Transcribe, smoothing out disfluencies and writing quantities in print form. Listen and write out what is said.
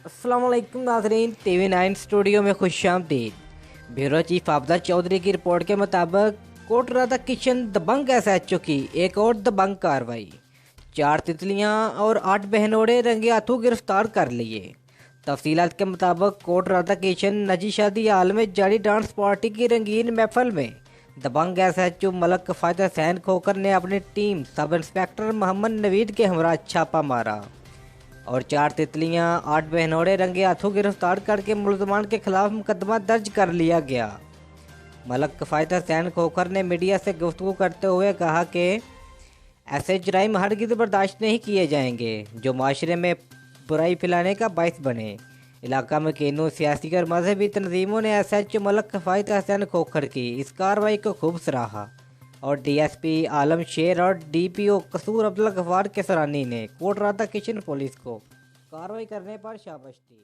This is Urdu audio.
السلام علیکم ناظرین، ٹی وی 9 اسٹوڈیو میں خوش آمدید۔ بیورو چیف عابدہ چوہدری کی رپورٹ کے مطابق کوٹرادھاکشن دبنگ ایس ایچ او کی ایک اور دبنگ کاروائی، 4 تتلیاں اور 8 بہنوڑے رنگے ہاتھوں گرفتار کر لیے۔ تفصیلات کے مطابق کوٹرادھاکشن نجی شادی حال میں جاری ڈانس پارٹی کی رنگین محفل میں دبنگ ایس ایچ او ملک کفایت حسین کھوکھر نے اپنی ٹیم سب انسپکڑ محمد نوید کے ہمراہ چھاپہ مارا اور 4 تتلیاں 8 بہنوڑے رنگے ہاتھوں گرفتار کر کے ملزمان کے خلاف مقدمہ درج کر لیا گیا۔ ملک کفایت حسین کھوکھر نے میڈیا سے گفتگو کرتے ہوئے کہا کہ ایسے جرائم ہرگز برداشت نہیں کیے جائیں گے جو معاشرے میں برائی پھیلانے کا باعث بنے۔ علاقہ میں کینوں سیاسی اور مذہبی تنظیموں نے ایس ایچ او ملک کفایت حسین کھوکھر کی اس کارروائی کو خوب سراہا اور ڈی ایس پی عالم شیر اور ڈی پی او قصور عبدالغفار کسرانی نے کوٹرادھاکشن پولیس کو کارروائی کرنے پر شاباش دی۔